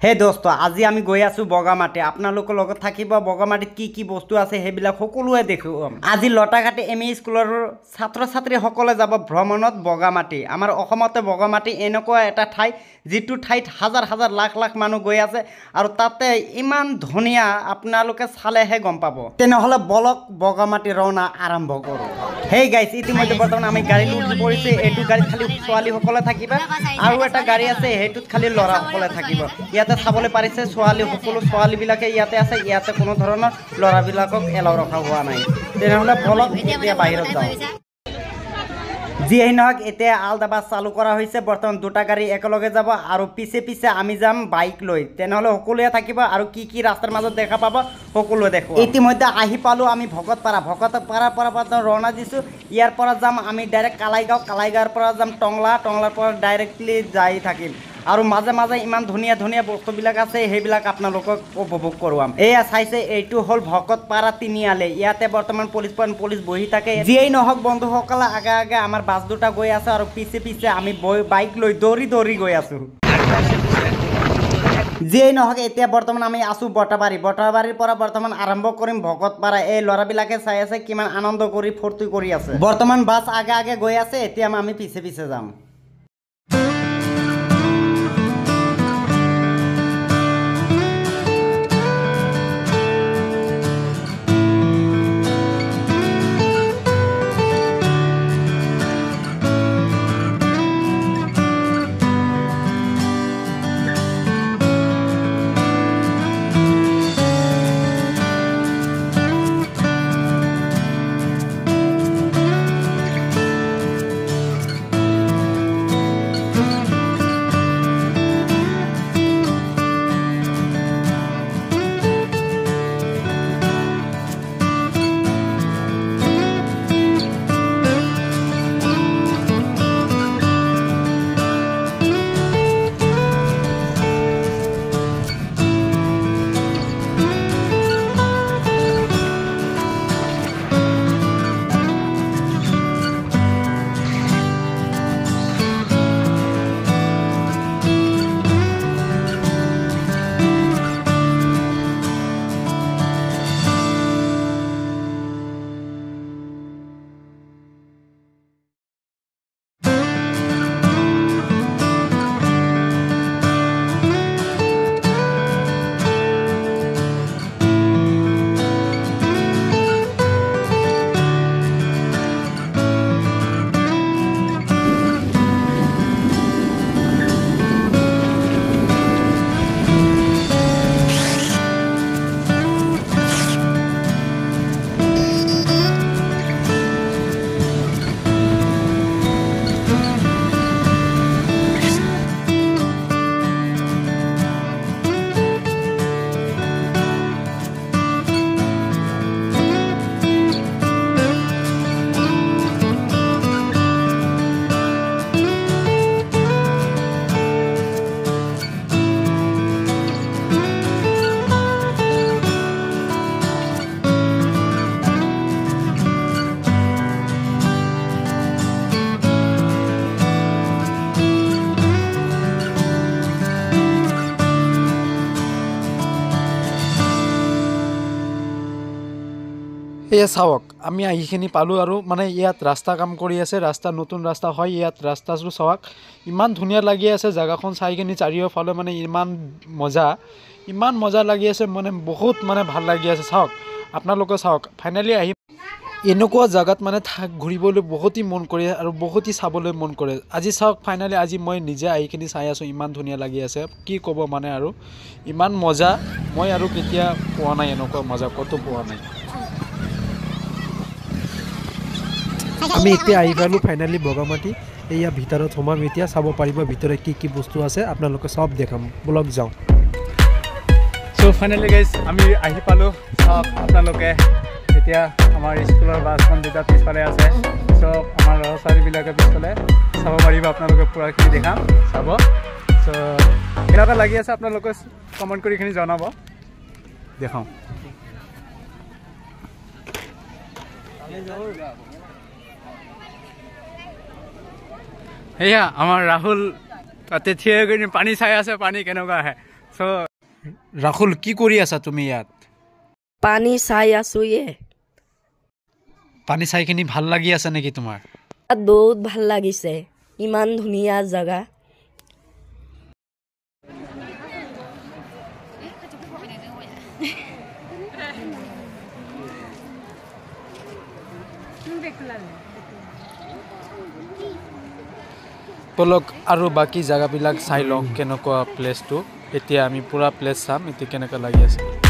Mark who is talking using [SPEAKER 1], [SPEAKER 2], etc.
[SPEAKER 1] হে দোস্ত আজি আমি গৈ আছো বগামাটি আপোনালোকৰ লগত থাকিব বগামাটিত কি বস্তু আছে হেবিলাক সকলোৱে দেখুৱাম আজি লটাঘাটি এমই স্কুলৰ ছাত্ৰ ছাত্ৰী সকলে যাব ভ্ৰমণত বগামাটি আমাৰ অসমতে বগামাটি এনেকুৱা এটা ঠাই যেটো ঠাইত হাজাৰ হাজাৰ লাখ লাখ মানুহ গৈ আছে আৰু তাতে ইমান ধুনিয়া আপোনালোকে চালেহে গম পাব তেনেহলে বলক বগামাটি ৰওনা আৰম্ভ কৰো হেই গাইস ইতিমধ্যে বৰ্তমান আমি গাড়ী লুটি পৰিছে এটো গাড়ী খালি ছোৱালী সকলে থাকিবা আৰু এটা গাড়ী আছে হেতুত খালি লৰা সকলে থাকিব ইয়াতে চাবলৈ পাৰিছে ছোৱালী সকলো ছোৱালী বিলাকে ইয়াতে আছে ইয়াতে কোনো ধৰণৰ লৰা বিলাকক এলাও ৰখা হোৱা নাই তেনেহলে বলক এতিয়া বাহিৰত যাও জিয়ে নহক এতিয়া আলদাবাস চালু কৰা হৈছে বৰ্তমান দুটা গাড়ী একেলগে যাব আৰু পিছে পিছে আমি যাম বাইক লৈ তেনেহলে সকলোৱে থাকিব আৰু কি ৰাস্তাৰ মাজত দেখা পাব সকলোৱে দেখো ইতিমধ্যে আহি পালো আমি ভকতপাৰা পৰা ৰওনা দিছো ইয়াৰ পৰা যাম আমি ডাইৰেক্ট কালাইগাঁৱৰ পৰা যাম টংলাৰ পৰা ডাইৰেক্টলি যাই থাকিম আৰু মাজে মাজে ইমান ধুনিয়া বস্তুবিলাক আছে হেবিলাক আপোনালোকক উপভোগ কৰোৱাম এয়া চাইছে এইটো হল ভকতপাৰা তিনিআলি ইয়াতে বৰ্তমান পুলিচ বহি থাকে যিয়েই নহক বন্ধুসকলে আগে আমাৰ বাস দুটা গৈ আছে আৰু পিছে আমি বাইক লৈ দৌৰি গৈ আছো যিয়েই নহক এতিয়া বৰ্তমান আমি আছো বটাবাৰীৰ পৰা বৰ্তমান আৰম্ভ কৰিম ভকতপাৰা এই লৰাবিলাকে চাই আছে কিমান আনন্দ কৰি ফূৰ্তি কৰি আছে বৰ্তমান বাস আগে গৈ আছে এতিয়া আমি পিছে যাম
[SPEAKER 2] এয়া চাওক আমি আহিখিনি পালোঁ আৰু মানে ইয়াত ৰাস্তা কাম কৰি আছে নতুন ৰাস্তা হয় ইয়াত ৰাস্তাটো চাওক ইমান ধুনীয়া লাগি আছে জাগাখন চাইখিনি চাৰিওফালে মানে ইমান মজা লাগি আছে মানে বহুত মানে ভাল লাগি আছে চাওক আপোনালোকে চাওক ফাইনালি আহি এনেকুৱা জাগাত মানে ঘূৰিবলৈ বহুতেই মন কৰে আৰু বহুতেই চাবলৈ মন কৰে আজি চাওক ফাইনালি আজি মই নিজে আহিখিনি চাই আছোঁ ইমান ধুনীয়া লাগি আছে কি ক'ব মানে আৰু ইমান মজা মই আৰু কেতিয়া পোৱা নাই এনেকুৱা মজা কতো পোৱা নাই আমি এতিয়া আহি পালোঁ ফাইনালি বগামাটি এয়া ভিতৰত সোমাম এতিয়া চাব পাৰিব ভিতৰত কি বস্তু আছে আপোনালোকে সব দেখাম বলক যাওঁ
[SPEAKER 3] সো ফাইনালি গাইজ আমি আহি পালোঁ সব আপোনালোকে এতিয়া আমাৰ স্কুলৰ বাছখন দুটা পিছফালে আছে সব আমাৰ ল'ৰা ছোৱালীবিলাকে পিছফালে চাব পাৰিব আপোনালোকে পুৰাখিনি দেখাম চাব সো কেনেকুৱা লাগি আছে আপোনালোকে কমেণ্ট কৰি খিনি জনাব দেখাওঁ এয়া আমাৰ ৰাহুল তাতে থিয় কৰি পানী চাই আছে পানী কেনেকুৱা আহে চ'
[SPEAKER 2] ৰাহুল কি কৰি আছা তুমি ইয়াত
[SPEAKER 4] পানী চাই আছো
[SPEAKER 2] পানী চাইখিনি ভাল লাগি আছে নেকি তোমাৰ
[SPEAKER 4] ইয়াত বহুত ভাল লাগিছে ইমান ধুনীয়া জাগা
[SPEAKER 2] বলক আৰু বাকী জাগাবিলাক চাই লওঁ কেনেকুৱা প্লেচটো এতিয়া আমি পুৰা প্লেচ চাম এতিয়া কেনেকুৱা লাগি আছে